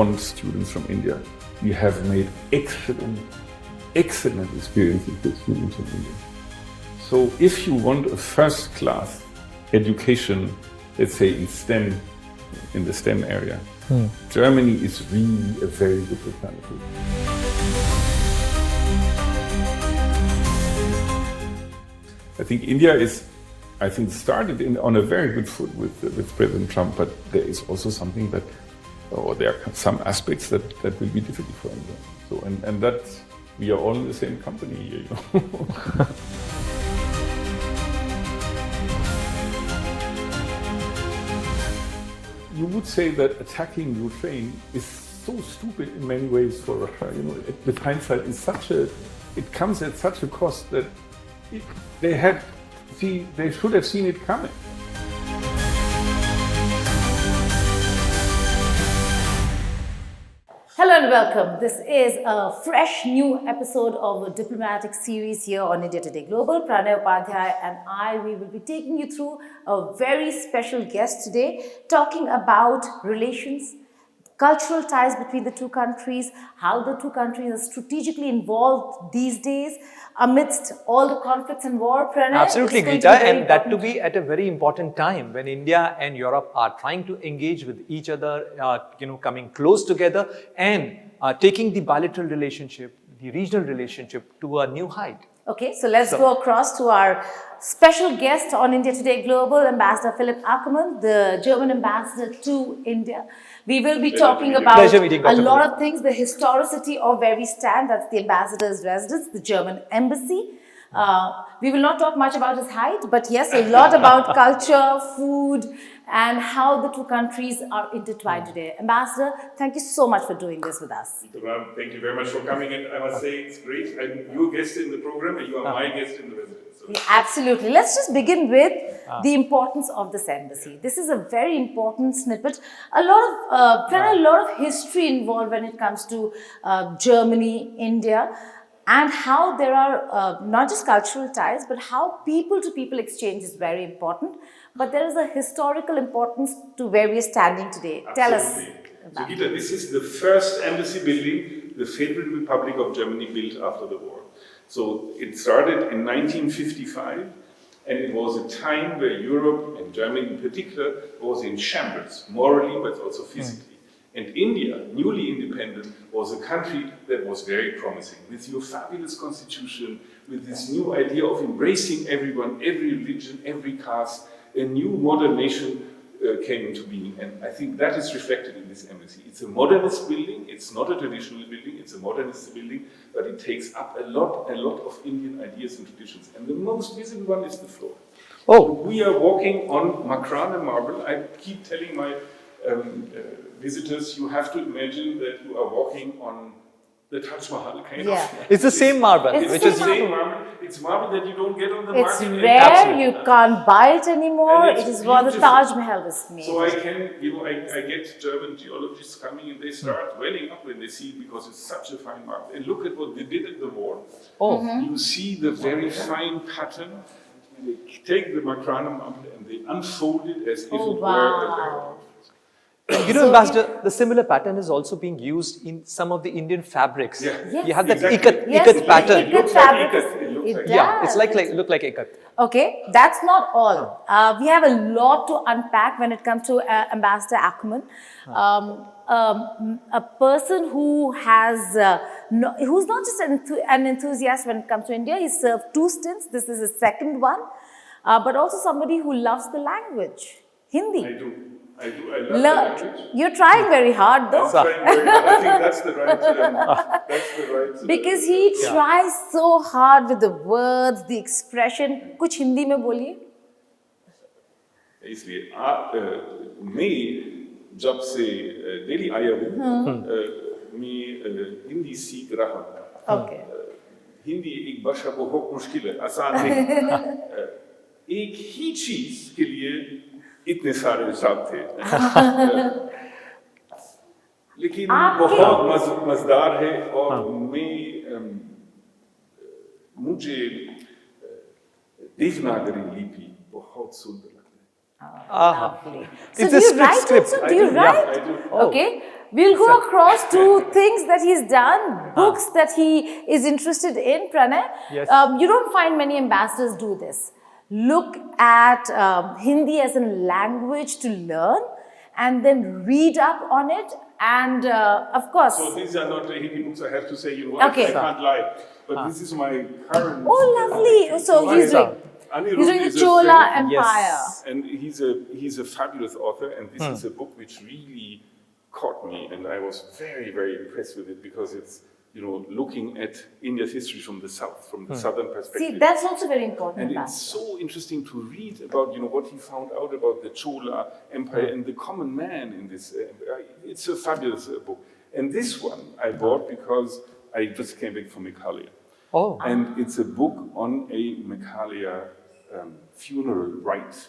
want students from India. We have made excellent experiences with students from India. So if you want a first-class education, let's say in STEM, in the STEM area, Germany is really a very good alternative. I think India started on a very good foot with President Trump, but there is also something there are some aspects that will be difficult for India. So, and that we are all in the same company here, You would say that attacking Ukraine is so stupid in many ways for Russia. With hindsight, it comes at such a cost that they should have seen it coming. Hello and welcome. This is a fresh new episode of the diplomatic series here on India Today Global. Pranay Upadhyay and we will be taking you through a very special guest today, talking about relations, cultural ties between the two countries, how the two countries are strategically involved these days amidst all the conflicts and war. Pranay, absolutely, Geeta, and that to be at a very important time when India and Europe are trying to engage with each other, coming close together and taking the bilateral relationship, the regional relationship to a new height. Okay, so let's go across to our special guest on India Today Global, Ambassador Philipp Ackermann, the German ambassador to India. We will be talking about a lot of things, the historicity of where we stand, that's the ambassador's residence, the German embassy. We will not talk much about his height, but yes, a lot about culture, food, and how the two countries are intertwined today. Ambassador, thank you so much for doing this with us. Thank you very much for coming, and I must say it's great. I'm your guest in the program, and you are my guest in the residence. So. Yeah, absolutely. Let's just begin with the importance of this embassy. This is a very important snippet. A lot of history involved when it comes to Germany, India, and how there are not just cultural ties, but how people-to-people exchange is very important. But there is a historical importance to where we are standing today. Absolutely. Tell us. So, Gita, this is the first embassy building the Federal Republic of Germany built after the war. So it started in 1955, and it was a time where Europe, and Germany in particular, was in shambles, morally but also physically. And India, newly independent, was a country that was very promising. With your fabulous constitution, with this new idea of embracing everyone, every religion, every caste, a new modern nation came into being. And I think that is reflected in this embassy. It's a modernist building, it's not a traditional building, it's a modernist building, but it takes up a lot of Indian ideas and traditions. And the most visible one is the floor. So we are walking on Macrame marble. I keep telling my visitors, you have to imagine that you are walking on the Taj Mahal kind of. It's the same marble. It's the same marble. It's marble that you don't get on the It's market. rare, Absolutely. you can't buy it anymore. And It it's is what the beautiful. Taj Mahal was made. So I get German geologists coming and they start welling up when they see it because it's such a fine marble. And look at what they did at the war. You see the very fine pattern. They take the Macrame marble and they unfold it as if it were a very. Ambassador, the similar pattern is also being used in some of the Indian fabrics. Yeah. Yes. You have that Exactly. ikat pattern. Ikat fabric. It looks Yeah, it's look like ikat. Okay, that's not all. We have a lot to unpack when it comes to Ambassador Ackermann. A person who who's not just an enthusiast when it comes to India. He served 2 stints. This is his second one. But also somebody who loves the language, Hindi. I do. I love the language. You're trying very hard though. I'm trying very hard. I think that's the right. Because he tries so hard with the words, the expression. कुछ हिंदी में बोलिए. इसलिए मैं जब से दिल्ली आया हूँ मैं हिंदी सीख रहा हूँ. Okay. हिंदी एक भाषा बहुत मुश्किल है, आसान नहीं. एक ही चीज के लिए इतने सारे शब्द थे. लेकिन बहुत मजेदार है और मुझे देवनागरी लिपि बहुत सुंदर लगता है. Lovely. It's So a do you write script. also? Do you write? I do. Okay. We'll go across to things that he's done, books that he is interested in, Pranay. Yes. You don't find many ambassadors do this. Look at Hindi as a language to learn and then read up on it. And of course. So these are not the Hindi books, I have to say, you know, I can't lie. But this is my current. Oh, lovely. So he's doing the Chola Empire. Yes. And he's a fabulous author, and this is a book which really caught me, and I was very, very impressed with it because it's, you know, looking at India's history from the south, from the southern perspective. See, that's also very important. And it's so interesting to read about, you know, what he found out about the Chola Empire and the common man in this. It's a fabulous book. And this one I bought because I just came back from Meghalaya. Oh. And it's a book on a Meghalaya funeral rite.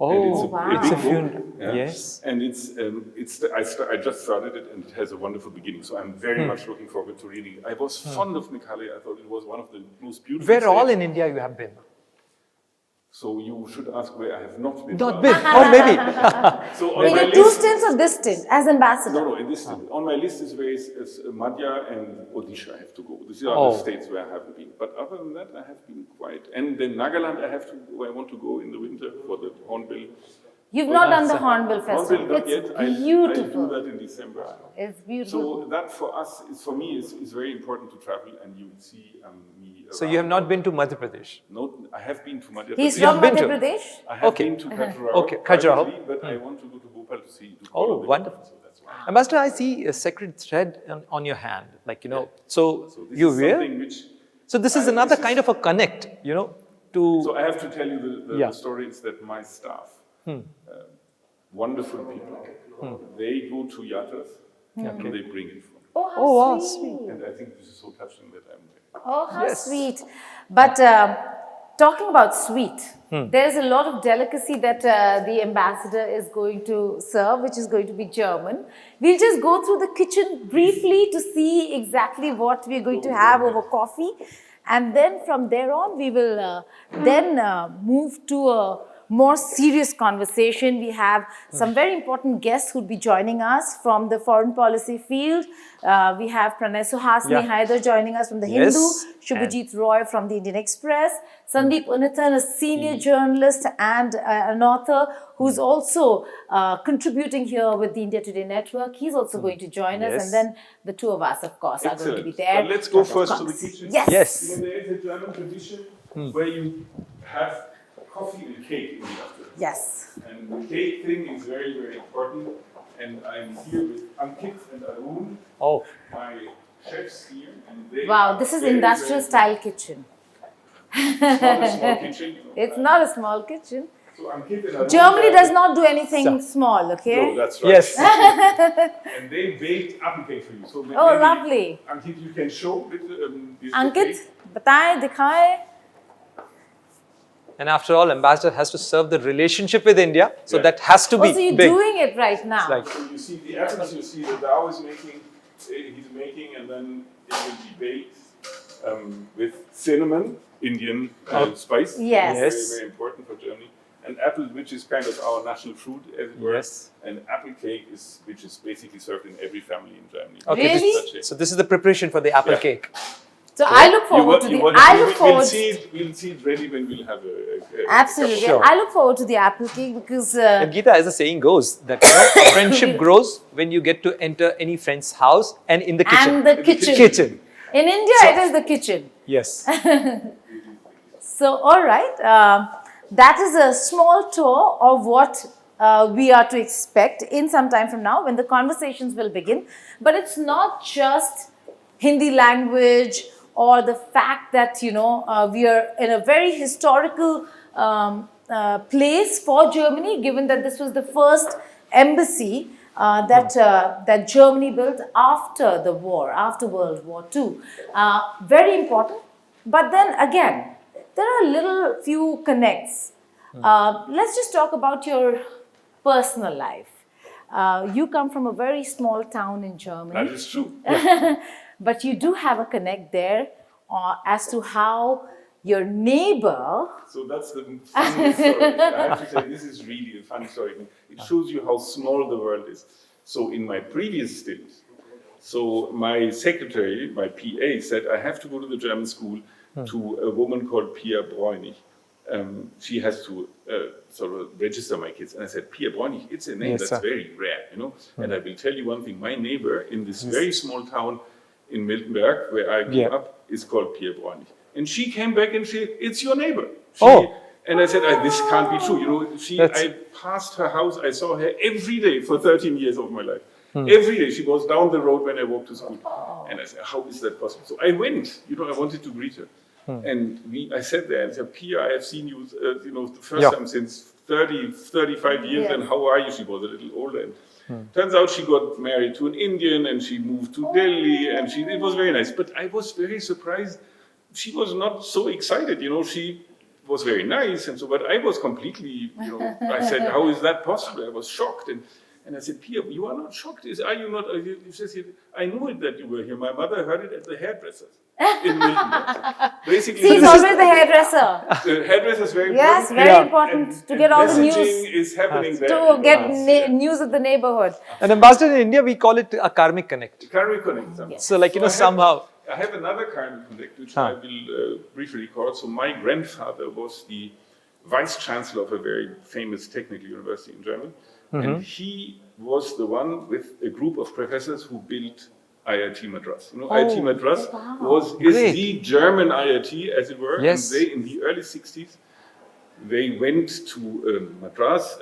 Oh, wow. it's a big funeral. book, yeah. Yes. And I just started it, and it has a wonderful beginning. So I'm very much looking forward to reading it. I was fond of Meghalaya. I thought it was one of the most beautiful. Where all states. in India you have been? So you should ask where I have not been. Not been, or maybe. So on my Two list, stints or this stint as ambassador? no, in this on my list is Madhya and Odisha. I have to go. These are the states where I haven't been. But other than that, I have been quite. And then Nagaland, I want to go in the winter for the Hornbill. You've not done the Hornbill Hornbill Festival. not It's yet. I beautiful. do that in December. It's beautiful. So that for us, for me, is very important to travel, and you will see me. So you have not been to Madhya Pradesh? No, I have been to Madhya He's Pradesh. You have from been Madhya to- Pradesh? I have Okay. been to Khajuraho. Okay, Khajuraho. privately, But I want to go to Bhopal to see. To Oh, follow the wonderful. so that's why. Ambassador, I see a sacred thread on your hand. Like, you know, so So this you is wear? something which. So this is another kind of a connect, you know, to... So I have to tell you the Yeah. story is that my staff, wonderful people, they go to yatras and they bring it from. Oh, how Oh, wow, sweet. And I think this is so touching that I'm there. Oh, how Yes. sweet. But talking about sweet, there's a lot of delicacy that the ambassador is going to serve, which is going to be German. We'll just go through the kitchen briefly to see exactly what we're going to have over coffee. And then from there on, we will then move to a more serious conversation. We have some very important guests who'll be joining us from the foreign policy field. We have Pranay Suhasini Haidar joining us from the Yes. Hindu, Shubhajit Roy from the Indian Express, Sandeep Unithan, a senior journalist and an author who's also contributing here with the India Today Network. He's also going to join us, Yes. and then the two of us, of course, are going to be Excellent. there. But let's go Of first to the course. kitchen. Yes. Yes. You know, there is a German tradition where you have coffee and cake in the afternoon. Yes. And the cake thing is very, very important. And I'm here with Ankit and Arun, Oh, my chefs here. And they Wow, are this is very, industrial very- style kitchen. It's not a small kitchen. You know. It's not a small kitchen. So Ankit and Arun, Germany they does are- not do anything small, okay? No, that's right. yes. And they baked apple cake for you. So Oh, maybe, lovely. Ankit, you can show this Ankit, cake. बताएं, दिखाएं. And after all, ambassador has to serve the relationship with India, so Yeah. that has to be Oh, so you're big. doing it right now. Like, So you see the apples, you see the Dow is making, he's making, and then it will be baked with cinnamon, Indian spice. Yes. Yes. Very, very important for Germany. And apple, which is kind of our national fruit, as it were. Yes. And apple cake is, which is basically served in every family in Germany. okay, Really? That's it. so this is the preparation for the apple Yeah. cake. So I look forward to the. I look forward. We'll see it ready when we'll have a Absolutely, Sure. I look forward to the apple cake because And Geeta, as the saying goes, that you know, a friendship grows when you get to enter any friend's house and in the kitchen. and the kitchen. Kitchen. In India, it is the kitchen. Yes. So, all right, that is a small tour of what we are to expect in some time from now when the conversations will begin. But it's not just Hindi language or the fact that, you know, we are in a very historical place for Germany, given that this was the first embassy that Germany built after the war, after World War II. Very important. But then again, there are little few connects. Let's just talk about your personal life. You come from a very small town in That Germany, is true. but you do have a connect there as to how your neighbor. So that's the funny story. I have to say, this is really a funny story. It shows you how small the world is. So in my previous stint, so my secretary, my PA, said I have to go to the German school to a woman called Pia Bräunig. She has to sort of register my kids. And I said, Pia Bräunig, it's a name that's very rare, you know. And I will tell you one thing, my neighbor in this very small town in Miltenberg, where I grew up, is called Pia Bräunig. And she came back and it's your neighbor. And I said, this can't be true. You know, I passed her house, I saw her every day for 13 years of my life. Every day she was down the road when I walked to school. And I said, how is that possible? So I went, you know, I wanted to greet her. And I sat there and said, Pia, I have seen you, you know, the first time since 35 years, and how are you? She was a little older. And turns out she got married to an Indian, and she moved to Delhi, and it was very nice. But I was very surprised. She was not so excited, you know, she was very nice, and so, but I was completely, you know, I said, how is that possible? I was shocked. And I said, Pia, you are not shocked. Are you not? She said, I knew it that you were here. My mother heard it at the hairdresser's in Miltenberg. Basically, he's always the hairdresser. The hairdresser is very important. Yes, very important to get all the news. Is happening there. To get news of the neighborhood. And Ambassador, in India, we call it a karmic connect. Karmic connect. So, like, you know, somehow. I have another karmic connect, which I will briefly record. So my grandfather was the vice chancellor of a very famous technical university in Germany. And he was the one with a group of professors who built IIT Madras. You know, IIT Madras is the German IIT, as it were. Yes. And they, in the early 60s, they went to Madras,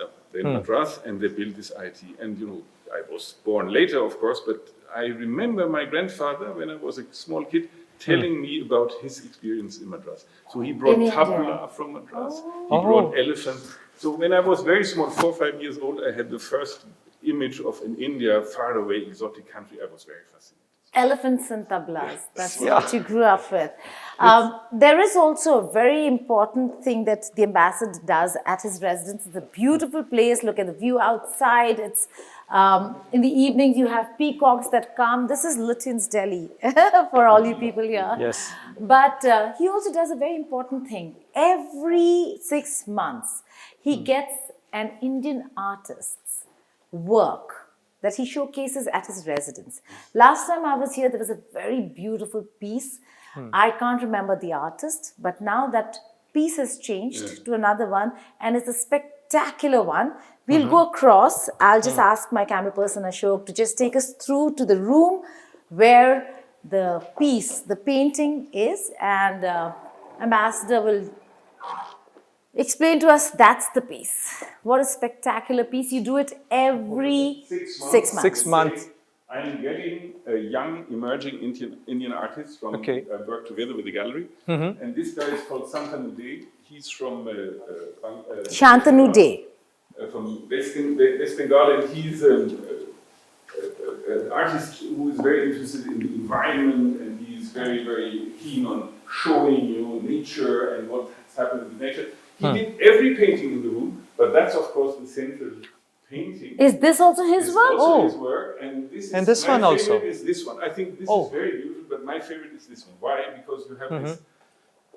and they built this IIT. And, you know, I was born later, of course, but I remember my grandfather, when I was a small kid, telling me about his experience in Madras. So he brought tabla from Madras, he brought elephants. So when I was very small, 4 or 5 years old, I had the first image of an India, far away, exotic country. I was very fascinated. Elephants and tablas, that's what you grew up with. There is also a very important thing that the ambassador does at his residence. It's a beautiful place, look at the view outside. It's in the evenings you have peacocks that come. This is Lutyens Delhi for all you people here. Yes. But he also does a very important thing. Every 6 months, he gets an Indian artist's work that he showcases at his residence. Last time I was here, there was a very beautiful piece. I can't remember the artist, but now that piece has changed to another one, and it's a spectacular one. We'll go across. I'll just ask my camera person Ashok to just take us through to the room where the piece, the painting is, and Ambassador will explain to us that's the piece. What a spectacular piece. You do it every 6 months. 6 months. I'm getting a young emerging Indian artist from, I work together with the gallery. And this guy is called Shantanu Dey. He's from Shantanu Dey. From West Bengal, and he's an artist who is very interested in the environment, and he's very, very keen on showing, you know, nature and what's happening with nature. He did every painting in the room, but that's of course the central painting. Is this also his work? Also his work, and this is this one also. My favorite is this one. I think this is very beautiful, but my favorite is this one. Why? Because you have this.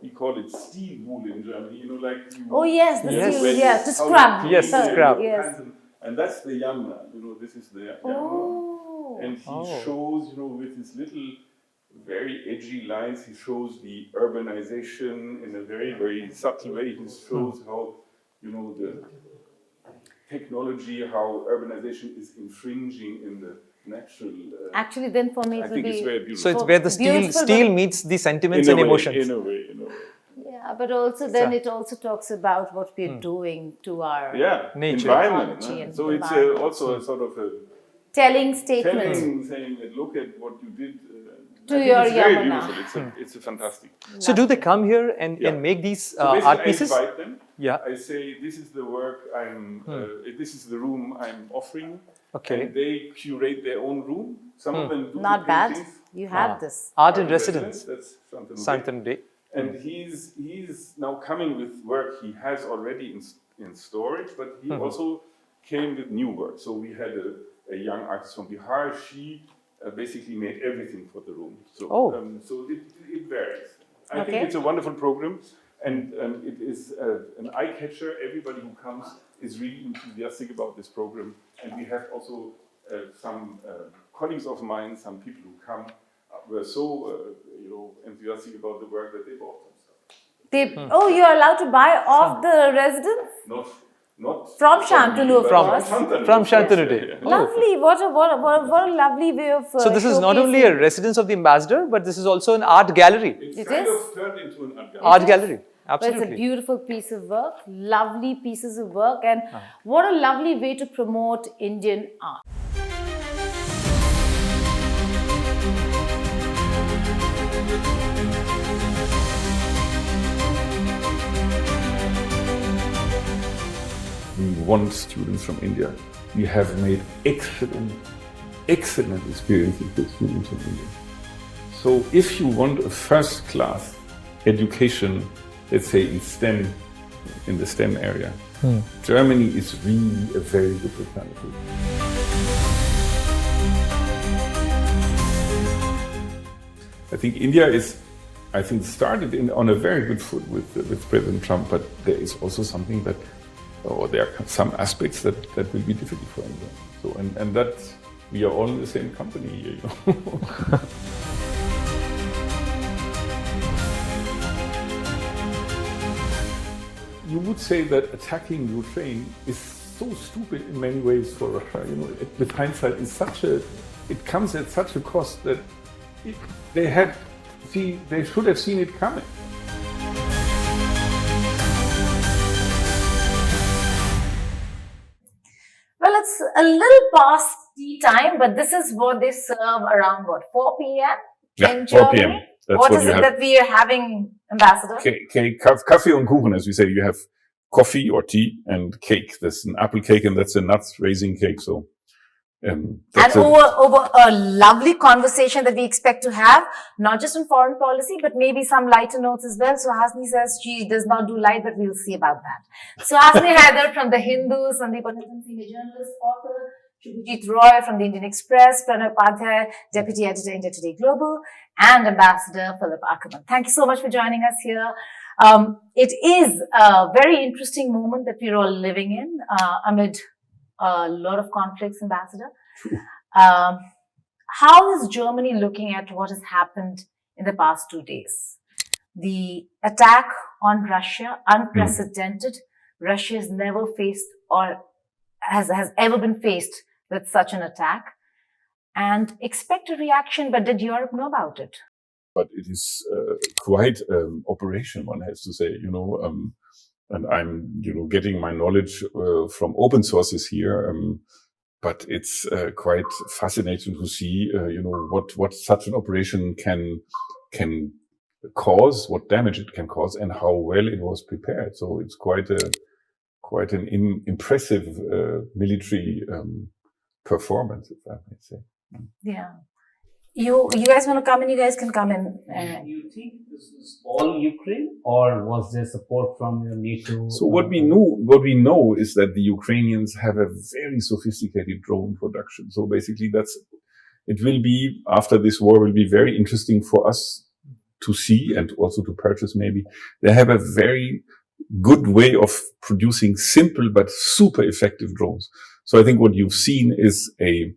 We call it Stilwool in Germany. You know, like you. Oh yes, the steel. To scrub. Yes, scrub. Yes. And that's the Yamna. You know, this is the Yamna. And he shows, you know, with his little, very edgy lines, he shows the urbanization in a very, very subtle way. He shows how, you know, the technology, how urbanization is infringing in the natural. Actually, then for me it will be. It's very beautiful. So it's where the steel meets the sentiments and emotions. In a way. Yeah, but also then it also talks about what we're doing to our nature, environment. So it's also a sort of a telling statement. Saying that look at what you did. To your it's very Yamuna. beautiful. It's a fantastic. So do they come here and make these art pieces? I invite them. Yeah. I say this is the work this is the room I'm offering. Okay. And they curate their own room. Some of them do Not the bad. paintings. You have this. Art in residence. That's Shantanu Dey. And he's now coming with work he has already in storage, but he also came with new work. So we had a young artist from Bihar. She basically made everything for the room. So, so it varies. I think it's a wonderful program, and it is an eye catcher. Everybody who comes is really enthusiastic about this program, and we have also some colleagues of mine, some people who come, were so enthusiastic about the work that they bought some stuff. Oh, you are allowed to buy off the residents? Not from Shantanu, of course. From Shantanu. Yeah. Lovely. What a lovely way of So this is not only a residence of the ambassador, but this is also an art gallery. It's kind of turned into an art gallery. Art gallery. But Absolutely. it's a beautiful piece of work, lovely pieces of work, and what a lovely way to promote Indian art. We want students from India. We have made excellent experiences with students from India. So if you want a first-class education, let's say in STEM, in the STEM area, Germany is really a very good alternative. I think India started on a very good foot with President Trump, but there is also something that, or there are some aspects that will be difficult for India. So, and that we are all in the same company here, you know. You would say that attacking Ukraine is so stupid in many ways for Russia. You know, with hindsight, it comes at such a cost that they should have seen it coming. Well, it's a little past tea time, but this is what they serve around 4 p.m. in Germany? 4 p.m. That's what is you it have. that we are having, Ambassador? Kaffee und Kuchen, as we say. You have coffee or tea and cake. That's an apple cake and that's a nuts raisin cake. So, and over a lovely conversation that we expect to have, not just on foreign policy, but maybe some lighter notes as well. So Hasni says she does not do light, but we'll see about that. So Hasni Haider from The Hindu, Sandeep Ananthan, senior journalist, author, Shubhajit Roy from the Indian Express, Pranay Upadhyay, Deputy Editor, India Today Global, and Ambassador Philip Ackermann. Thank you so much for joining us here. It is a very interesting moment that we're all living in amid a lot of conflicts, Ambassador. How is Germany looking at what has happened in the past 2 days? The attack on Russia, unprecedented. Russia has never faced or has ever been faced with such an attack, and expect a reaction, but did Europe know about it? But it is quite an operation, one has to say, you know, and I'm, you know, getting my knowledge from open sources here, but it's quite fascinating to see, you know, what such an operation can cause, what damage it can cause, and how well it was prepared. So it's quite an impressive military performance, if I may say. Yeah. You guys want to come in? You guys can come in. Do you think this is all Ukraine, or was there support from your NATO? So what we know is that the Ukrainians have a very sophisticated drone production. So basically it will be, after this war, will be very interesting for us to see and also to purchase maybe. They have a very good way of producing simple but super effective drones. So I think what you've seen is a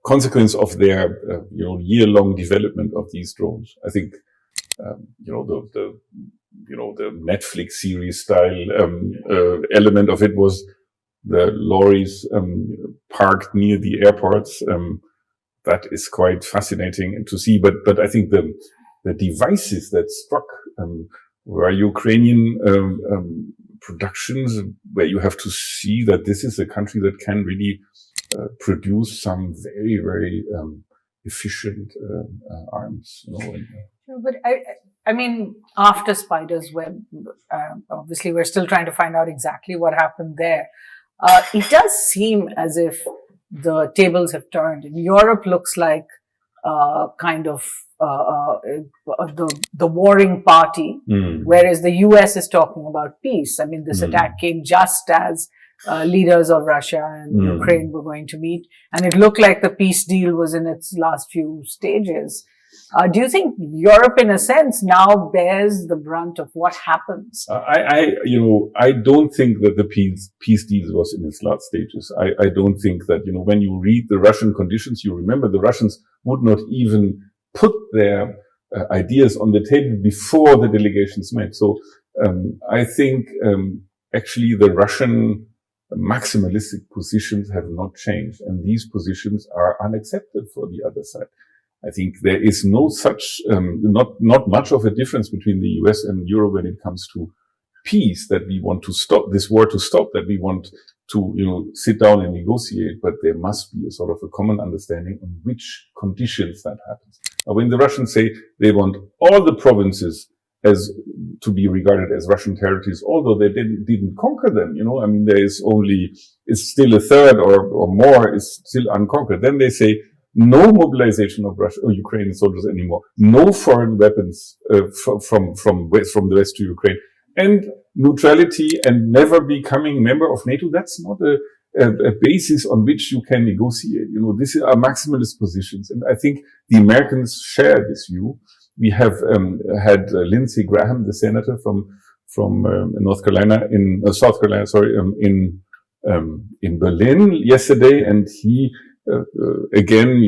consequence of their, you know, year-long development of these drones. I think, you know, the Netflix series style element of it was the lorries parked near the airports. That is quite fascinating to see. But I think the devices that struck were Ukrainian productions, where you have to see that this is a country that can really produce some very, very efficient arms. You know? But I mean, after Spider's Web, obviously we're still trying to find out exactly what happened there. It does seem as if the tables have turned. And Europe looks like kind of the warring party, whereas the US is talking about peace. I mean, this attack came just as leaders of Russia and Ukraine were going to meet, and it looked like the peace deal was in its last few stages. Do you think Europe, in a sense, now bears the brunt of what happens? I don't think that the peace deal was in its last stages. I don't think that, when you read the Russian conditions, you remember the Russians would not even put their ideas on the table before the delegations met. So I think actually the Russian maximalistic positions have not changed, and these positions are unaccepted for the other side. I think there is no such, not much of a difference between the US and Europe when it comes to peace, that we want to stop this war, to stop, that we want to, sit down and negotiate, but there must be a sort of a common understanding on which conditions that happens. Now, when the Russians say they want all the provinces as to be regarded as Russian territories, although they didn't conquer them, there is only, it's still a third or more is still unconquered. Then they say, no mobilization of Russia or Ukrainian soldiers anymore. No foreign weapons from the West to Ukraine, and neutrality and never becoming member of NATO. That's not a basis on which you can negotiate. These are maximalist positions, and I think the Americans share this view. We have had Lindsey Graham, the senator from South Carolina, in Berlin yesterday, and he again,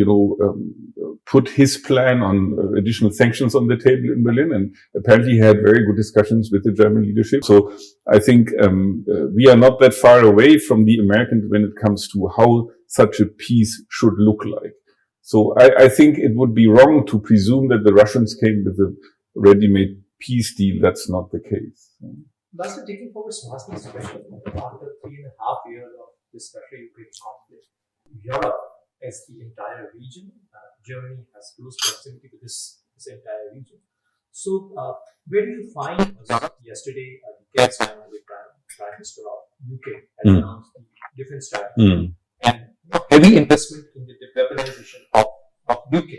put his plan on additional sanctions on the table in Berlin, and apparently he had very good discussions with the German leadership. So I think we are not that far away from the Americans when it comes to how such a peace should look like. So I think it would be wrong to presume that the Russians came with a ready-made peace deal. That's not the case. Ambassador, taking forward Swazni's question, after 3.5 years of this Russia-Ukraine conflict, Europe as the entire region, Germany has close proximity to this entire region. So, where do you find, yesterday, the guest Prime Minister of UK has announced the defense strategy and heavy investment in the weaponization of UK.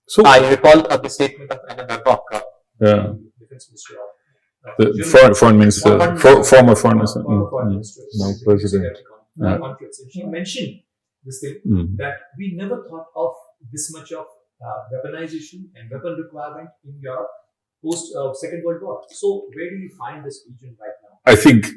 So, I recall the statement of Anna Babcock, defense minister of the foreign minister, former foreign minister, now president. And she mentioned this thing that we never thought of this much of weaponization and weapon requirement in Europe post Second World War. So where do you find this region right now? I think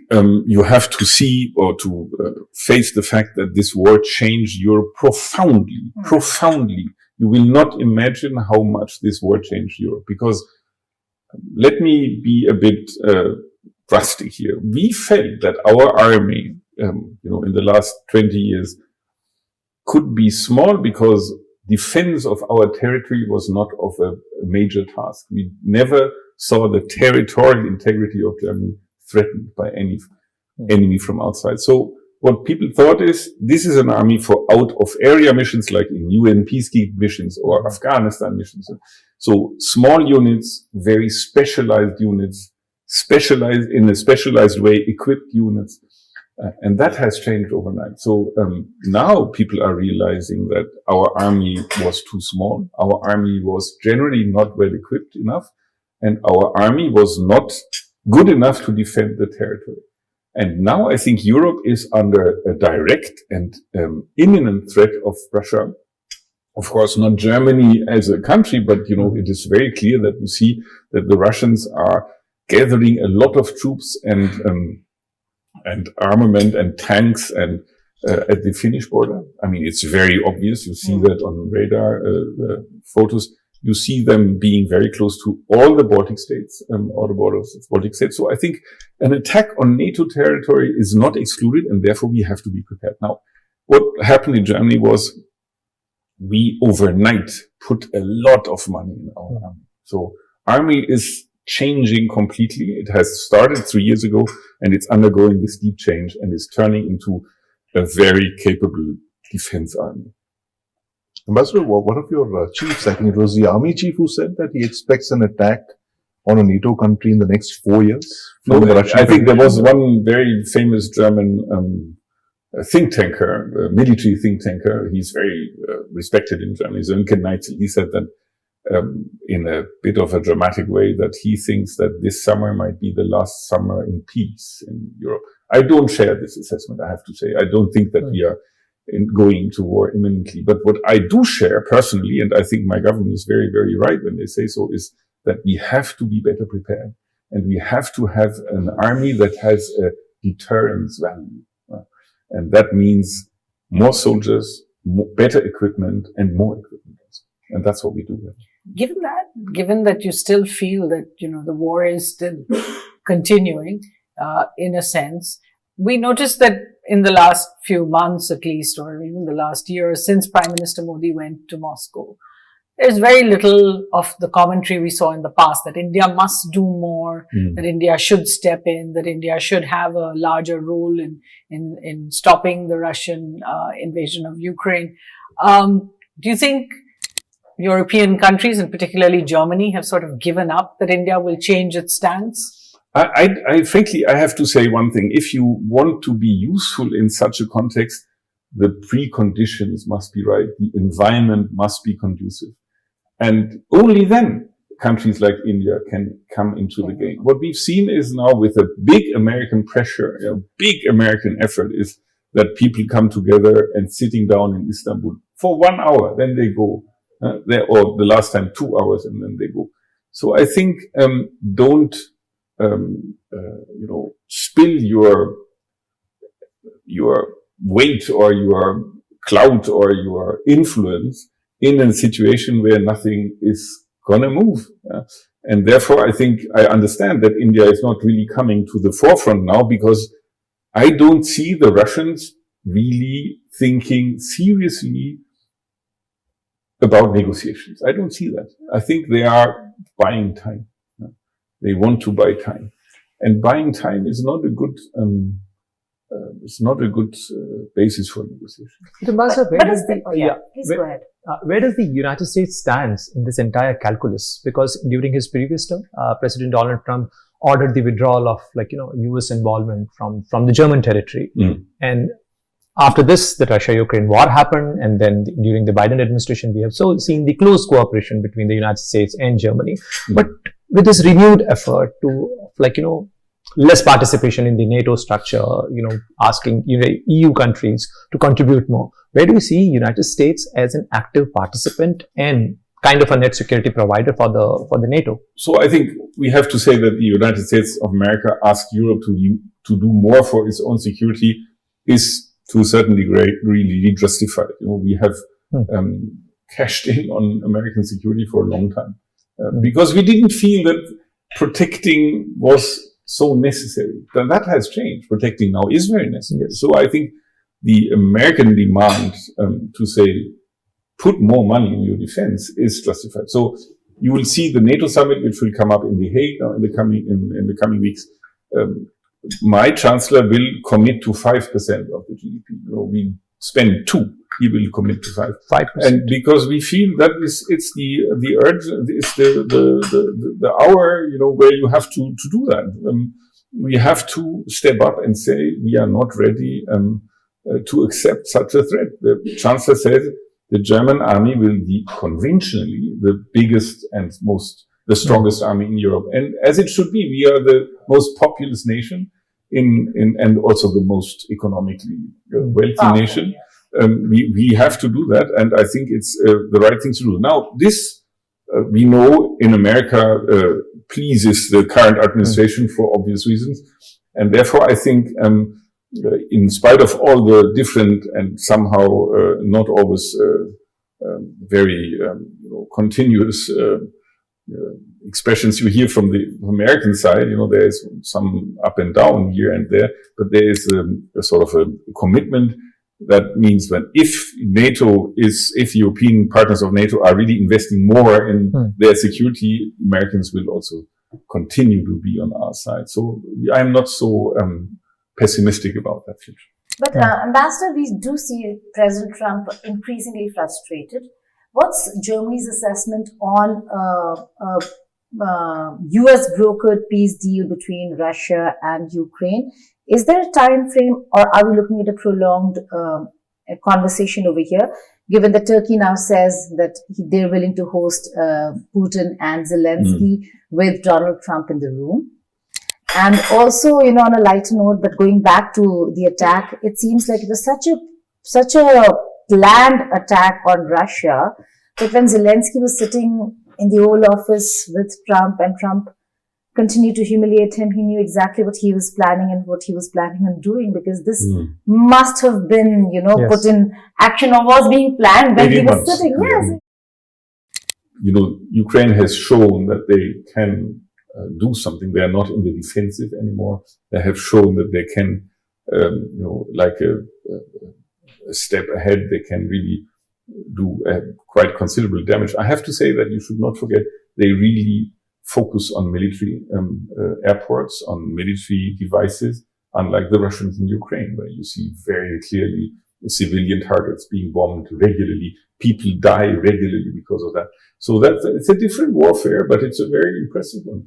you have to see or to face the fact that this war changed Europe profoundly, profoundly. You will not imagine how much this war changed Europe, because let me be a bit drastic here. We felt that our army, in the last 20 years, could be small because defense of our territory was not of a major task. We never saw the territorial integrity of Germany threatened by any enemy from outside. So what people thought is, this is an army for out-of-area missions like in UN peacekeeping missions or Afghanistan missions. So small units, very specialized units, specialized in a specialized way, equipped units. And that has changed overnight. So now people are realizing that our army was too small. Our army was generally not well equipped enough. And our army was not good enough to defend the territory. And now I think Europe is under a direct and imminent threat of Russia. Of course, not Germany as a country, but, it is very clear that you see that the Russians are gathering a lot of troops and armament and tanks and at the Finnish border. I mean, it's very obvious. You see that on radar photos. You see them being very close to all the Baltic states, or the borders of Baltic states. So I think an attack on NATO territory is not excluded, and therefore we have to be prepared. Now, what happened in Germany was we overnight put a lot of money in our army. So army is changing completely. It has started 3 years ago, and it's undergoing this deep change and is turning into a very capable defense army. Ambassador, one of your chiefs, I think it was the army chief who said that he expects an attack on a NATO country in the next 4 years. No, I think there was one very famous German think tanker, military think tanker. He's very respected in Germany. Sönke Neitzel. He said that in a bit of a dramatic way that he thinks that this summer might be the last summer in peace in Europe. I don't share this assessment, I have to say. I don't think that we are in going to war imminently. But what I do share personally, and I think my government is very, very right when they say so, is that we have to be better prepared. And we have to have an army that has a deterrence value. And that means more soldiers, better equipment, and more equipment. And that's what we do. Given that you still feel that, the war is still continuing, in a sense, we noticed that in the last few months at least, or even the last year, since Prime Minister Modi went to Moscow, there's very little of the commentary we saw in the past that India must do more, that India should step in, that India should have a larger role in stopping the Russian invasion of Ukraine. Do you think European countries, and particularly Germany, have sort of given up that India will change its stance? I frankly, I have to say one thing. If you want to be useful in such a context, the preconditions must be right. The environment must be conducive. And only then countries like India can come into the game. What we've seen is now with a big American pressure, a big American effort, is that people come together and sitting down in Istanbul for 1 hour, then they go, or the last time 2 hours, and then they go. So I think, don't, spill your weight or your clout or your influence in a situation where nothing is gonna move. And therefore, I think I understand that India is not really coming to the forefront now, because I don't see the Russians really thinking seriously about negotiations. I don't see that. I think they are buying time. They want to buy time. And buying time is not a good, basis for negotiation. Ambassador, Please go ahead. Where does the United States stand in this entire calculus? Because during his previous term, President Donald Trump ordered the withdrawal of, U.S. involvement from the German territory. And after this, the Russia-Ukraine war happened, and then during the Biden administration, we have seen the close cooperation between the United States and Germany. But with this renewed effort to, less participation in the NATO structure, asking EU countries to contribute more, where do you see United States as an active participant and kind of a net security provider for the NATO? So I think we have to say that the United States of America asked Europe to do more for its own security is to a certain degree really justified. We have cashed in on American security for a long time because we didn't feel that protecting was so necessary. Then that has changed. Protecting now is very necessary. So I think the American demand to say put more money in your defense is justified. So you will see the NATO summit, which will come up in The Hague in the coming weeks. My chancellor will commit to 5% of the GDP. We spend 2%. He will commit to 5%. And because we feel that it's the urge, it's the hour, where you have to do that. We have to step up and say we are not ready to accept such a threat. The chancellor said the German army will be conventionally the biggest and the strongest army in Europe. And as it should be, we are the most populous nation and also the most economically wealthy nation. We have to do that, and I think it's the right thing to do. Now, this we know in America pleases the current administration for obvious reasons, and therefore I think, in spite of all the different and somehow not always very continuous expressions you hear from the American side, there is some up and down here and there, but there is a sort of a commitment. That means that if European partners of NATO are really investing more in their security, Americans will also continue to be on our side. So I'm not so pessimistic about that future. But Ambassador, we do see President Trump increasingly frustrated. What's Germany's assessment on US brokered peace deal between Russia and Ukraine? Is there a time frame, or are we looking at a prolonged conversation over here, given that Turkey now says that they're willing to host Putin and Zelensky with Donald Trump in the room? And also, on a lighter note, but going back to the attack, it seems like it was such a such a planned attack on Russia that when Zelensky was sitting in the Oval Office with Trump and Trump continued to humiliate him, he knew exactly what he was planning and what he was planning on doing, because this must have been, put in action or was being planned when he was sitting. Yes. Ukraine has shown that they can do something. They are not in the defensive anymore. They have shown that they can, like a step ahead, they can really do quite considerable damage. I have to say that you should not forget, they really focus on military airports, on military devices, unlike the Russians in Ukraine, where you see very clearly civilian targets being bombed regularly. People die regularly because of that. So it's a different warfare, but it's a very impressive one.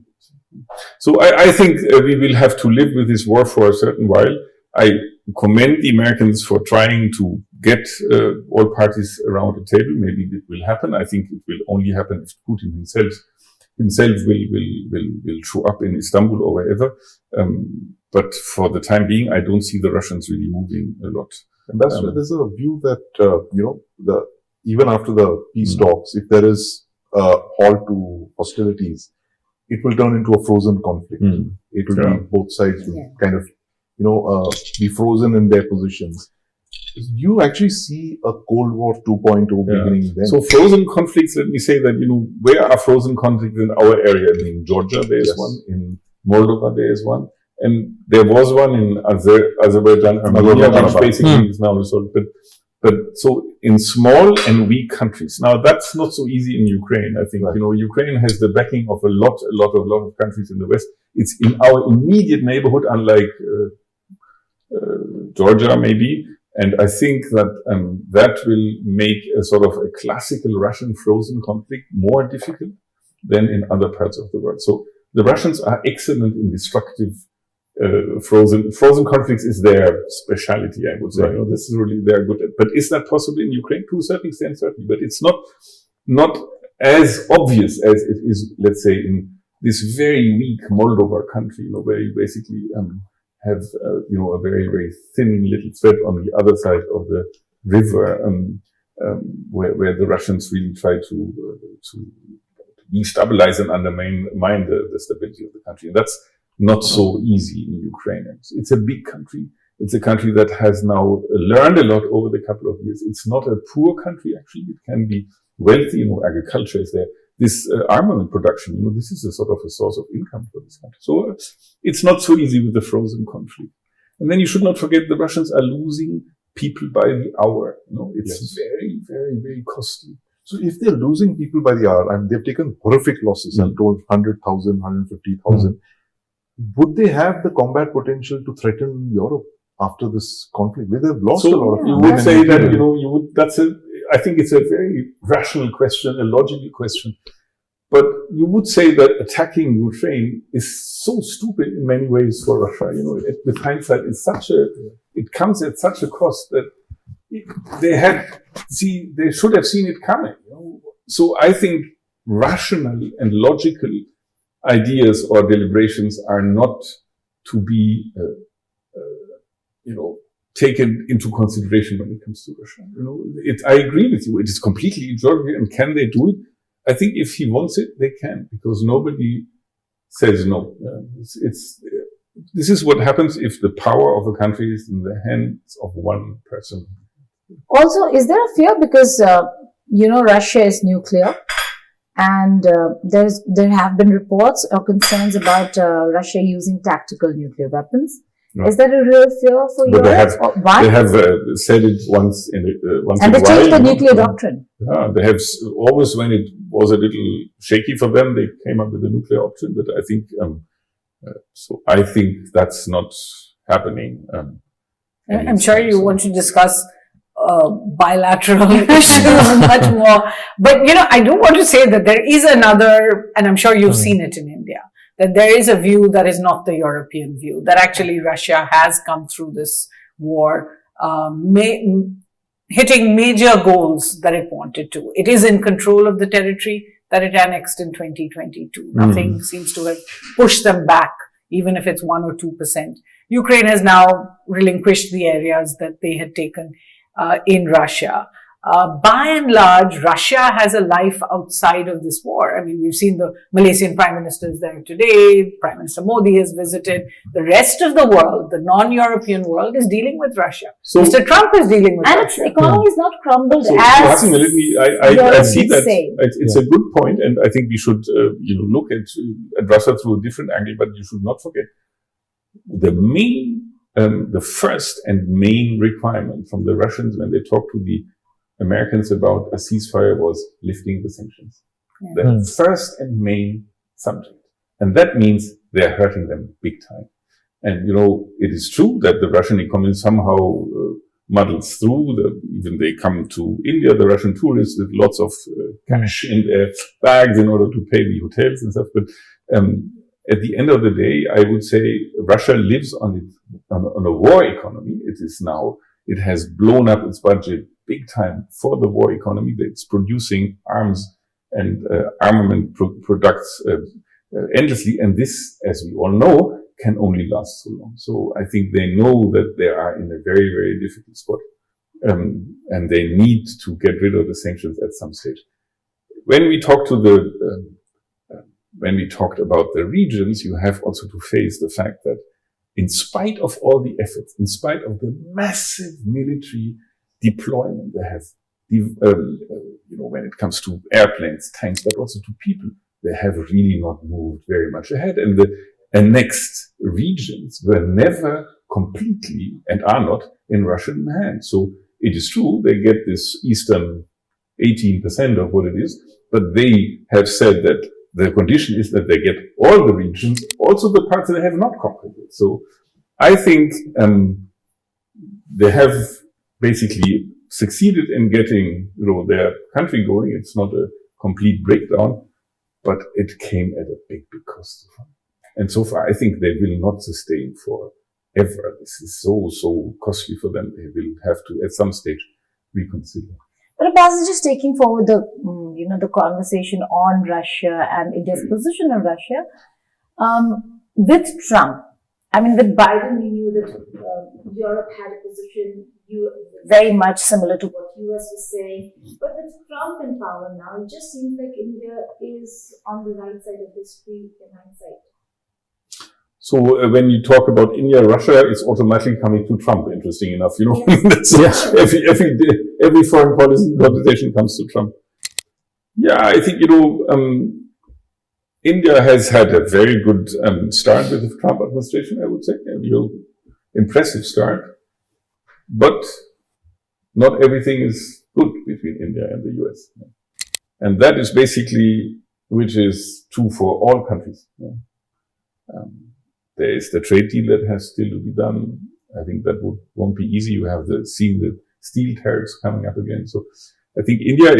So I think we will have to live with this war for a certain while. I commend the Americans for trying to get all parties around the table. Maybe it will happen. I think it will only happen if Putin himself will show up in Istanbul or wherever. But for the time being, I don't see the Russians really moving a lot. Ambassador, there's a view that, even after the peace talks, if there is a halt to hostilities, it will turn into a frozen conflict. It will be both sides will kind of, be frozen in their positions. You actually see a Cold War 2.0 beginning then. So frozen conflicts, let me say that, where are frozen conflicts in our area? In Georgia, there is one. In Moldova, there is one. And there was one in Azerbaijan, Armenia, which basically is now resolved. But so in small and weak countries. Now that's not so easy in Ukraine. I think, Ukraine has the backing of a lot of countries in the West. It's in our immediate neighborhood, unlike Georgia maybe. And I think that that will make a sort of a classical Russian frozen conflict more difficult than in other parts of the world. So the Russians are excellent in destructive frozen conflicts is their specialty, I would say. This is really, they're good at. But is that possible in Ukraine? To a certain extent, certainly. But it's not as obvious as it is, let's say, in this very weak Moldova country, where you basically have a very, very thin little thread on the other side of the river, where the Russians really try to destabilize and undermine the stability of the country. And that's not so easy in Ukraine. It's a big country. It's a country that has now learned a lot over the couple of years. It's not a poor country, actually. It can be wealthy. Agriculture is there. This armament production, this is a sort of a source of income for this country. So it's not so easy with the frozen conflict. And then you should not forget the Russians are losing people by the hour. It's very, very, very costly. So if they're losing people by the hour, and they've taken horrific losses, I'm told 100,000, 150,000, would they have the combat potential to threaten Europe after this conflict? They've lost a lot of people. You would say that, I think it's a very rational question, a logical question. But you would say that attacking Ukraine is so stupid in many ways for Russia. With hindsight, it comes at such a cost that they should have seen it coming. So I think rational and logical ideas or deliberations are not to be, taken into consideration when it comes to Russia. I agree with you. It is completely ideological, and can they do it? I think if he wants it, they can, because nobody says no. This is what happens if the power of a country is in the hands of one person. Also, is there a fear because, Russia is nuclear, and there have been reports or concerns about Russia using tactical nuclear weapons. No. Is that a real fear for Europe? They have said it once in a while. And they changed the nuclear doctrine. Yeah, they have always, when it was a little shaky for them, they came up with the nuclear option. But I think, I think that's not happening. I'm sure you want to discuss bilateral issues much more. But, I do want to say that there is another, and I'm sure you've seen it in India, that there is a view that is not the European view, that actually Russia has come through this war, hitting major goals that it wanted to. It is in control of the territory that it annexed in 2022. Nothing seems to have pushed them back, even if it's 1 or 2%. Ukraine has now relinquished the areas that they had taken. in Russia. By and large, Russia has a life outside of this war. I mean, we've seen the Malaysian Prime Ministers there today. Prime Minister Modi has visited. The rest of the world, the non-European world, is dealing with Russia. So, Mr. Trump is dealing with And Russia. its economy is not crumbled so as Hassan, I Europe see is that saying. it's a good point, and I think we should look at Russia through a different angle. But you should not forget the first and main requirement from the Russians when they talked to the Americans about a ceasefire was lifting the sanctions. The first and main subject. And that means they're hurting them big time. And, it is true that the Russian economy somehow muddles through. Even they come to India, the Russian tourists, with lots of cash in their bags in order to pay the hotels and stuff. But at the end of the day, I would say Russia lives on a war economy. It has blown up its budget big time for the war economy. It's producing arms and armament products endlessly. And this, as we all know, can only last so long. So I think they know that they are in a very, very difficult spot. And they need to get rid of the sanctions at some stage. When we talked about the regions, you have also to face the fact that in spite of all the efforts, in spite of the massive military deployment they have, when it comes to airplanes, tanks, but also to people, they have really not moved very much ahead. And the annexed regions were never completely and are not in Russian hands. So it is true they get this eastern 18% of what it is, but they have said that the condition is that they get all the regions, also the parts that they have not conquered. So I think they have basically succeeded in getting their country going. It's not a complete breakdown, but it came at a big cost. And so far, I think they will not sustain forever. This is so costly for them. They will have to, at some stage, reconsider. But Ambassador, just taking forward the conversation on Russia and India's position on Russia, with Trump, with Biden, we knew that Europe had a position very much similar to what US was saying. But with Trump in power now, it just seems like India is on the right side of history in hindsight. So when you talk about India, Russia, it's automatically coming to Trump, interesting enough, Yes. every foreign policy conversation comes to Trump. Yeah, I think, India has had a very good start with the Trump administration, I would say, impressive start. But not everything is good between India and the US. And that is basically, which is true for all countries. There is the trade deal that has still to be done. I think that won't be easy. You have seen the steel tariffs coming up again. So I think India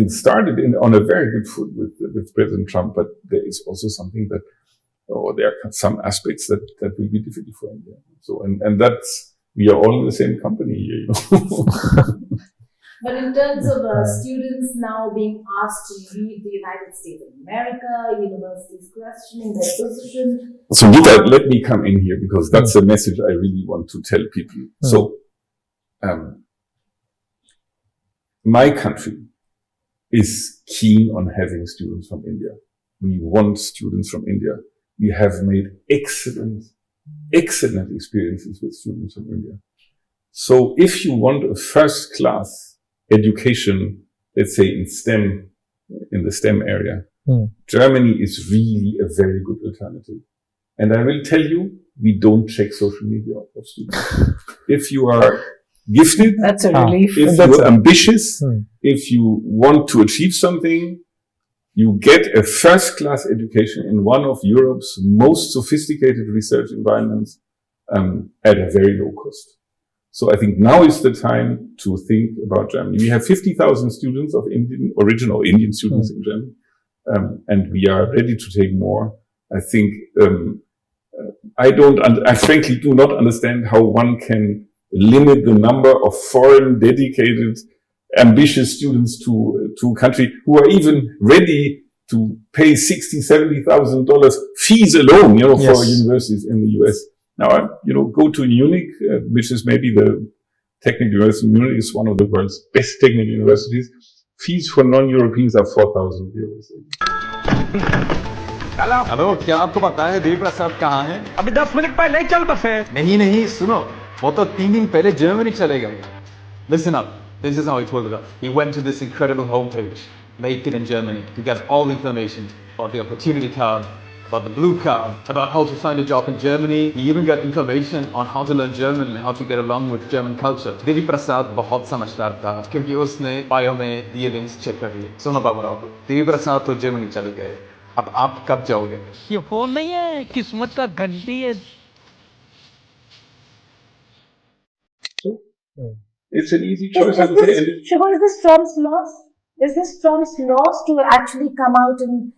started on a very good foot with President Trump, but there is also something there are some aspects that will be difficult for India. So, and that's, we are all in the same company here, But in terms of students now being asked to leave the United States of America, universities questioning their position. So Gita, let me come in here because that's a message I really want to tell people. So, my country is keen on having students from India. We want students from India. We have made excellent experiences with students from India. So if you want a first class education, let's say in the STEM area, Germany is really a very good alternative. And I will tell you, we don't check social media of students. If you are gifted, That's a relief. if you're ambitious, if you want to achieve something, you get a first-class education in one of Europe's most sophisticated research environments at a very low cost. So I think now is the time to think about Germany. We have 50,000 students of original Indian students in Germany, and we are ready to take more. I think I frankly do not understand how one can limit the number of foreign, dedicated, ambitious students to a country who are even ready to pay $60,000-$70,000 fees alone, for universities in the US. Now, go to Munich, which is maybe Technical University in Munich is one of the world's best technical universities. Fees for non-Europeans are 4,000 euros. Hello, क्या आपको पता है देवी प्रसाद कहाँ है? अभी 10 minute पहले चल बसे। नहीं, सुनो, वो तो 3 दिन पहले जर्मनी चले गए। Listen up, this is how he pulled it up. He went to this incredible homepage, Made it in Germany, to get all the information about the opportunity card, about the blue card, about how to find a job in Germany. He even got information on how to learn German and how to get along with German culture. Devi Prasad बहुत समझदार था क्योंकि उसने bio में दिए links check कर लिए। सुनो बाबा, देवी प्रसाद तो जर्मनी चले गए। अब आप कब जाओगे? ये फोन नहीं है, किस्मत का घंटी है। It's an easy choice. Sure, is this Trump's loss? Is this Trump's loss to actually come out and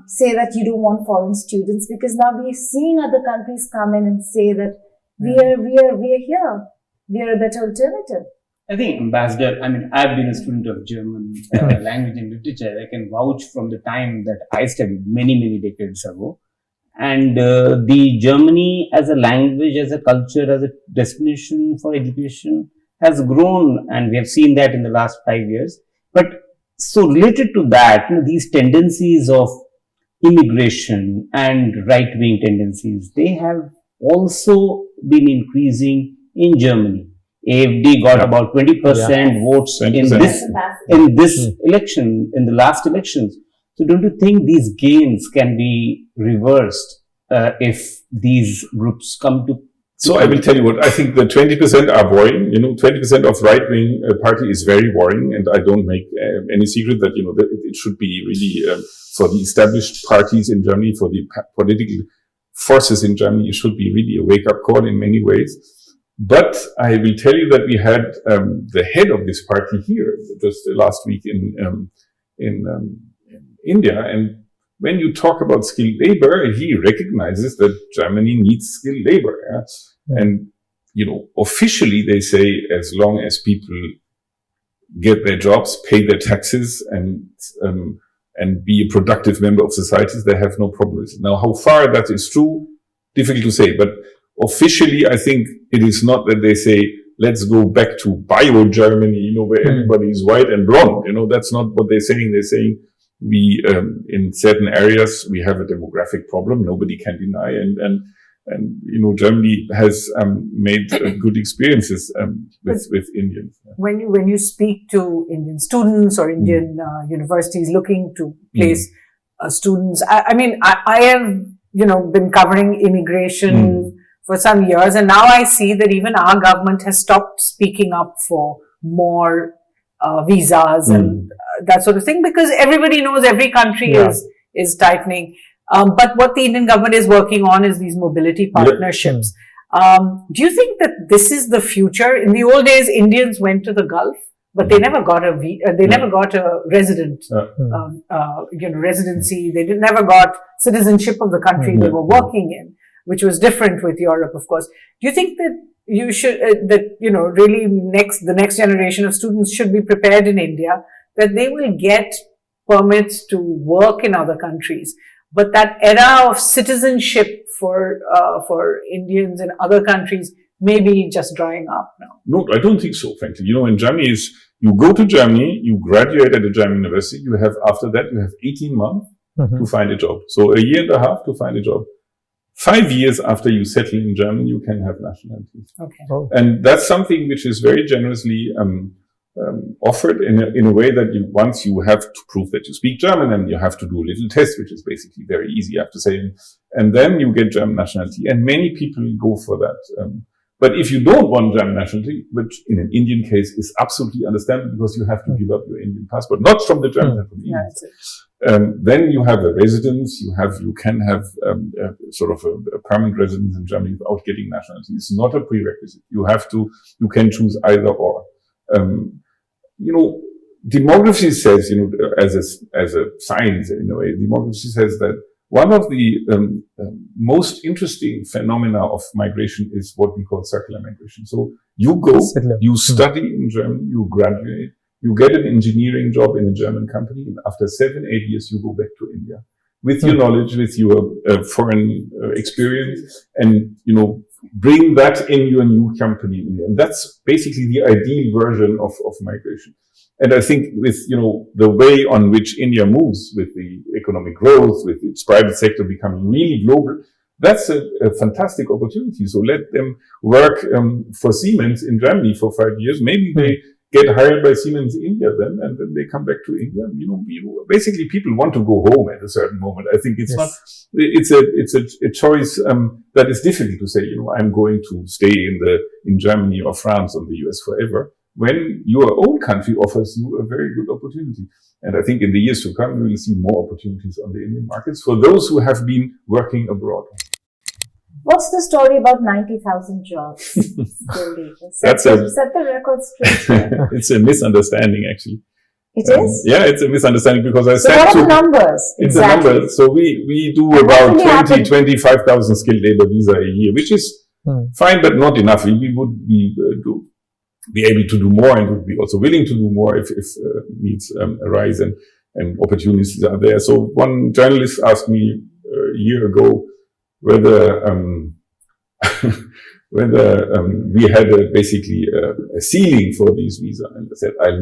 say that you don't want foreign students? Because now we're seeing other countries come in and say that we are here. We are a better alternative. I think, Ambassador, I've been a student of German language and literature. I can vouch from the time that I studied many decades ago. And the Germany as a language, as a culture, as a destination for education has grown, and we have seen that in the last 5 years. But so related to that, these tendencies of immigration and right-wing tendencies, they have also been increasing in Germany. AfD got about 20% votes 20%. in this election, in the last elections. So don't you think these gains can be reversed if these groups come to? So I will tell you what, I think the 20% are boring. 20% of right-wing party is very boring, and I don't make any secret that, that it should be really for the established parties in Germany, for the political forces in Germany, it should be really a wake-up call in many ways. But I will tell you that we had the head of this party here just last week in India, and when you talk about skilled labor, he recognizes that Germany needs skilled labor. Yeah? And, officially they say as long as people get their jobs, pay their taxes, and be a productive member of societies, they have no problems. Now, how far that is true, difficult to say. But officially, I think it is not that they say, let's go back to bio-Germany, where everybody is white and blonde. That's not what they're saying. They're saying, we, in certain areas, we have a demographic problem. Nobody can deny. And Germany has made good experiences with Indians. When you speak to Indian students or Indian universities looking to place students, I have been covering immigration for some years, and now I see that even our government has stopped speaking up for more visas and that sort of thing, because everybody knows every country is tightening. But what the Indian government is working on is these mobility partnerships. Do you think that this is the future? In the old days, Indians went to the Gulf, but they never got a never got a resident residency. They never got citizenship of the country they were working in, which was different with Europe, of course. Do you think that you should really the next generation of students should be prepared in India that they will get permits to work in other countries, but that era of citizenship for Indians in other countries may be just drying up now? No, I don't think so, frankly. In Germany you go to Germany, you graduate at a German university, after that you have 18 months to find a job. So a year and a half to find a job. 5 years after you settle in Germany, you can have nationality. Okay. And that's something which is very generously offered in a way that once you have to prove that you speak German, and you have to do a little test, which is basically very easy, I have to say, and then you get German nationality. And many people go for that. But if you don't want German nationality, which in an Indian case is absolutely understandable because you have to give up your Indian passport, not from the Germans, from the Indians. Then you have a residence, you can have sort of a permanent residence in Germany without getting nationality. It's not a prerequisite. You can choose either or. Demography says, as a science in a way, demography says that one of the most interesting phenomena of migration is what we call circular migration. So you go, you study in Germany, you graduate, you get an engineering job in a German company, and after 7-8 years, you go back to India with your knowledge, with your foreign experience, and bring that in your new company. And that's basically the ideal version of migration. And I think with, the way on which India moves with the economic growth, with its private sector becoming really global, that's a fantastic opportunity. So let them work for Siemens in Germany for 5 years. Maybe they get hired by Siemens India then, and then they come back to India. Basically people want to go home at a certain moment. I think it's not, it's a choice that is difficult to say, I'm going to stay in Germany or France or the US forever, when your own country offers you a very good opportunity. And I think in the years to come, we will see more opportunities on the Indian markets for those who have been working abroad. What's the story about 90,000 jobs? Set the record straight. It's a misunderstanding, actually. It is? Yeah, it's a misunderstanding because I said... So what are the numbers? It's a number. So we do about 25,000 skilled labor visa a year, which is fine, but not enough. We would be able to do more and would be also willing to do more if needs arise and opportunities are there. So one journalist asked me a year ago whether we had basically a ceiling for these visa, and I said I'll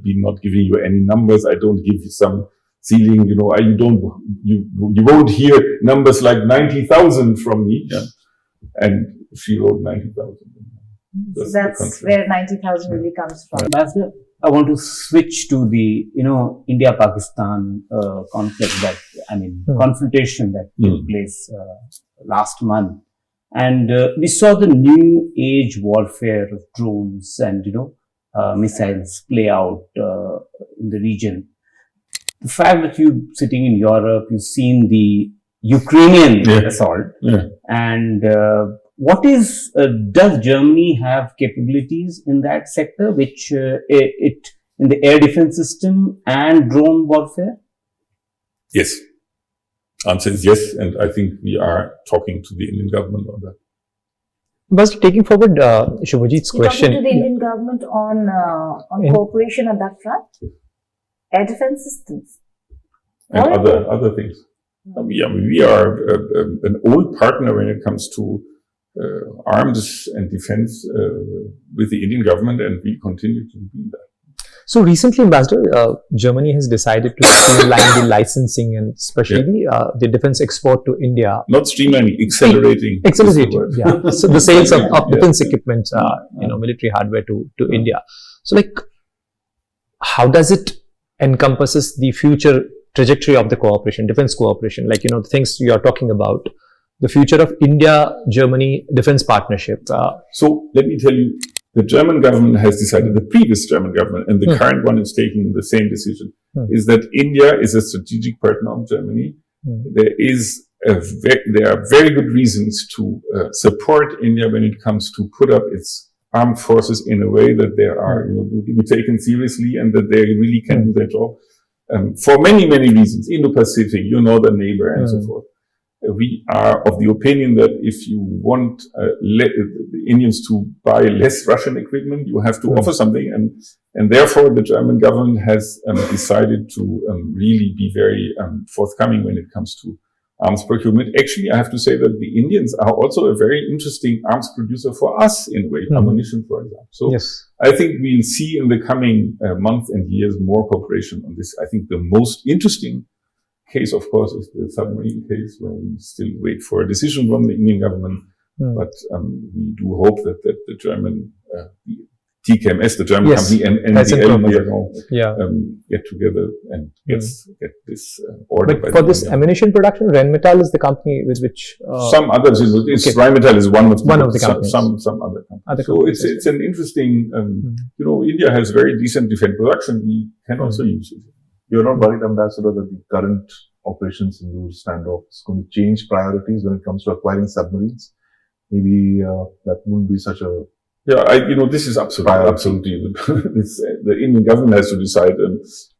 be not giving you any numbers. I don't give you some ceiling. You won't hear numbers like 90,000 from me. Yeah? And she wrote 90,000. So that's where 90,000 really comes from. Ambassador, I want to switch to the, India-Pakistan conflict confrontation that took place last month. And we saw the new age warfare of drones and, missiles play out in the region. The fact that you're sitting in Europe, you've seen the Ukrainian assault, and does Germany have capabilities in that sector, which in the air defense system and drone warfare? Yes. Answer is yes, and I think we are talking to the Indian government on that. But taking forward Shubhajit's question. Talking to the Indian government on cooperation on that front? Air defense systems? And other things. We are an old partner when it comes to arms and defense with the Indian government, and we continue to do that. So recently, Ambassador, Germany has decided to streamline the licensing and especially the defense export to India. Not streamlining, accelerating. Accelerating, yeah. So the sales of defense equipment, military hardware to India. So how does it encompasses the future trajectory of the cooperation, defense cooperation, the things you are talking about, the future of India-Germany defense partnership? So let me tell you, the German government has decided, the previous German government, and the current one is taking the same decision, is that India is a strategic partner of Germany. There are very good reasons to support India when it comes to put up its armed forces in a way that they are to be taken seriously and that they really can do their job. For many, many reasons, Indo-Pacific, the neighbor and so forth. We are of the opinion that if you want the Indians to buy less Russian equipment, you have to offer something. And therefore, the German government has decided to really be very forthcoming when it comes to arms procurement. Actually, I have to say that the Indians are also a very interesting arms producer for us in a way, ammunition, for example. So I think we'll see in the coming months and years more cooperation on this. I think the most interesting case, of course, is the submarine case, where we still wait for a decision from the Indian government. But we do hope that the German TKMS, the German company, and the get together and get this order. But for this ammunition production, Rheinmetall is the company with which some others. Rheinmetall is one of the companies. Some other companies. So it's an interesting. India has very decent defense production. We can also use it. You're not worried, Ambassador, that the current Operation Sindoor standoff is going to change priorities when it comes to acquiring submarines? Maybe that wouldn't be such a... Yeah, this is absolutely. The Indian government has to decide.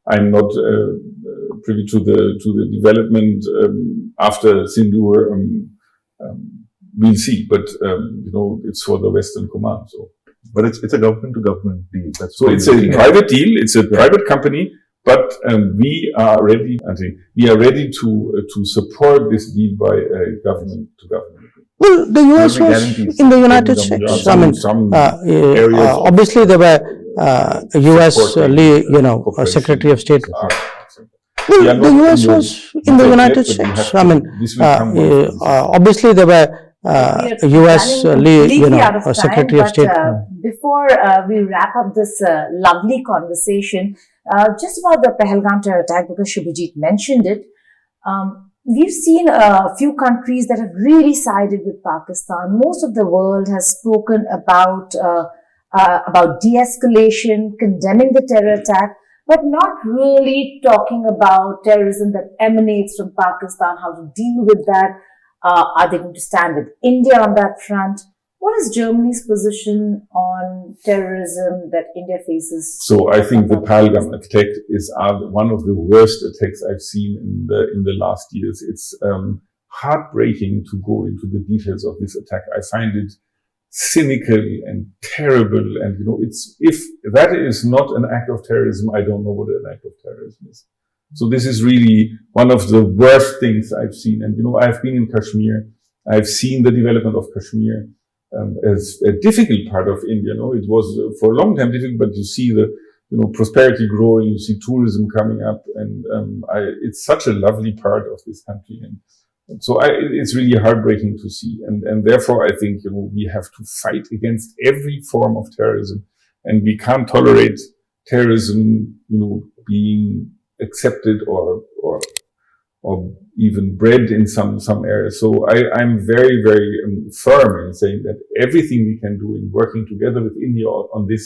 I'm not privy to the development after Sindoor. We'll see, but it's for the Western Command. So, but it's a government-to-government deal. So it's a private deal. It's a private company. But we are ready. To support this deal by a government-to-government agreement. Well, the US was in the United States. I mean, obviously there were US, Secretary of State. Well, the US was in the United States. I mean, obviously there were US, Secretary of State. Before we wrap up this lovely conversation, just about the Pahalgam terror attack, because Shubhajit mentioned it, we've seen a few countries that have really sided with Pakistan. Most of the world has spoken about de-escalation, condemning the terror attack, but not really talking about terrorism that emanates from Pakistan, how to deal with that. Are they going to stand with India on that front? What is Germany's position on terrorism that India faces? So I think the Pahalgam attack is one of the worst attacks I've seen in the last years. It's heartbreaking to go into the details of this attack. I find it cynical and terrible. And, if that is not an act of terrorism, I don't know what an act of terrorism is. So this is really one of the worst things I've seen. And, I've been in Kashmir. I've seen the development of Kashmir as a difficult part of India. It was for a long time difficult, but you see the, prosperity growing, you see tourism coming up, and it's such a lovely part of this country. And so it's really heartbreaking to see. And therefore, I think, we have to fight against every form of terrorism, and we can't tolerate terrorism, being accepted or even bred in some areas. So I'm very, very firm in saying that everything we can do in working together with India on this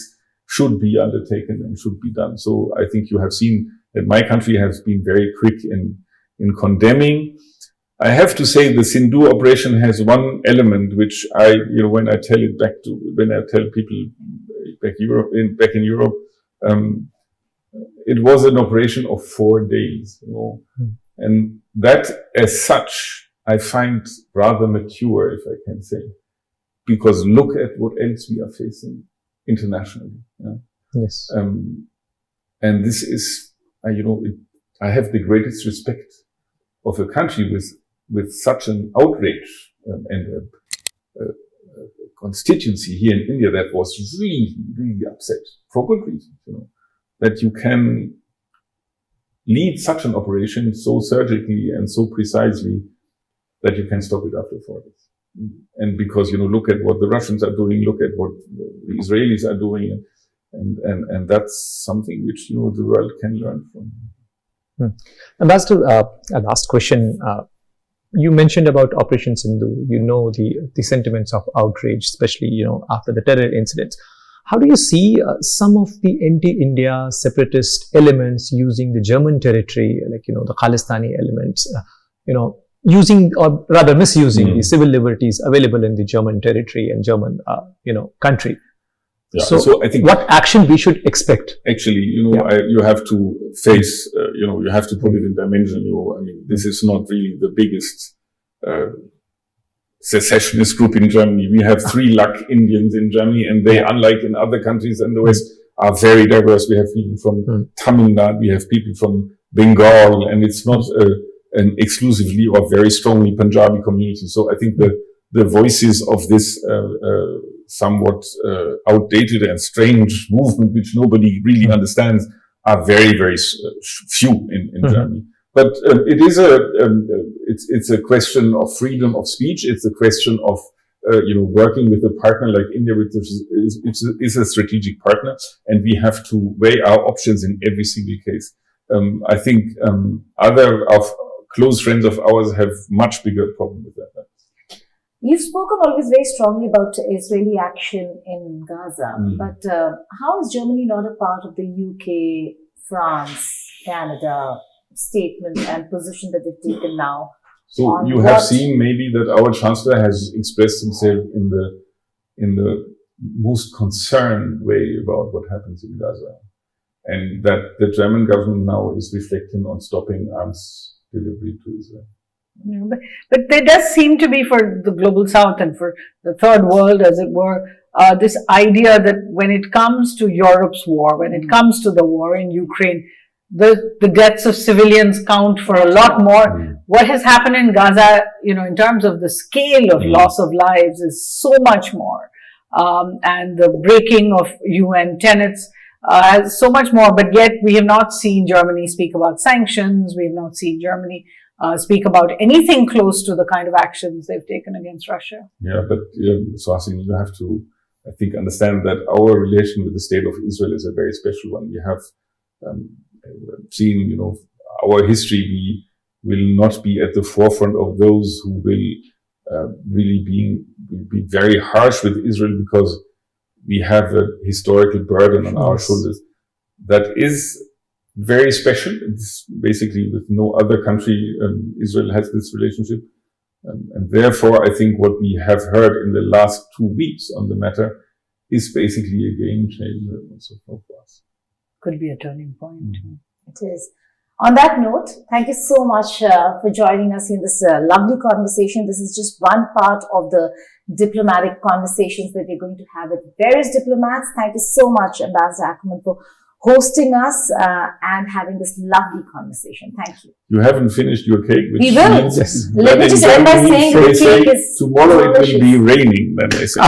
should be undertaken and should be done. So I think you have seen that my country has been very quick in condemning. I have to say the Sindoor operation has one element which when I tell people back in Europe, it was an operation of 4 days, and that as such, I find rather mature, if I can say, because look at what else we are facing internationally. Yeah? Yes. And this is, I have the greatest respect of a country with such an outrage and a constituency here in India that was really, really upset for good reasons, that you can lead such an operation so surgically and so precisely that you can stop it after 4 days. And because, look at what the Russians are doing, look at what the Israelis are doing, and that's something which, the world can learn from. Ambassador, a last question. You mentioned about Operation Sindoor, the sentiments of outrage, especially, after the terror incidents. How do you see some of the anti-India separatist elements using the German territory, like, the Khalistani elements, using or rather misusing the civil liberties available in the German territory and German, country? Yeah, so I think what action we should expect? Actually, you have to face, you have to put it in dimension. This is not really the biggest secessionist group in Germany. We have 3 lakh Indians in Germany, and they, unlike in other countries in the West, are very diverse. We have people from Tamil Nadu, we have people from Bengal, and it's not an exclusively or very strongly Punjabi community. So I think the voices of this somewhat outdated and strange movement, which nobody really understands, are very, very few in Germany. But it is it's a question of freedom of speech. It's a question of working with a partner like India, which is a strategic partner, and we have to weigh our options in every single case. I think other close friends of ours have much bigger problem with that. You've spoken always very strongly about Israeli action in Gaza, but how is Germany not a part of the UK, France, Canada statement and position that they've taken now? So you have seen maybe that our Chancellor has expressed himself in the most concerned way about what happens in Gaza, and that the German government now is reflecting on stopping arms delivery to Israel. Yeah, but there does seem to be, for the global south and for the third world, as it were, this idea that when it comes to Europe's war, when it comes to the war in Ukraine, the deaths of civilians count for a lot more. What has happened in Gaza, in terms of the scale of loss of lives is so much more. And the breaking of UN tenets has so much more, but yet we have not seen Germany speak about sanctions. We have not seen Germany speak about anything close to the kind of actions they've taken against Russia. Yeah, but Suhasini, you have to, I think, understand that our relation with the state of Israel is a very special one. We have seen, our history. We will not be at the forefront of those who will really be very harsh with Israel, because we have a historical burden on our shoulders that is very special. It's basically with no other country Israel has this relationship. And therefore, I think what we have heard in the last 2 weeks on the matter is basically a game changer also for us. Could be a turning point. It is. On that note, thank you so much for joining us in this lovely conversation. This is just one part of the diplomatic conversations that we're going to have with various diplomats. Thank you so much, Ambassador Ackermann, for hosting us and having this lovely conversation. Thank you. You haven't finished your cake. Which we will. Let me just end by saying the cake is... Tomorrow it will be raining, then they say.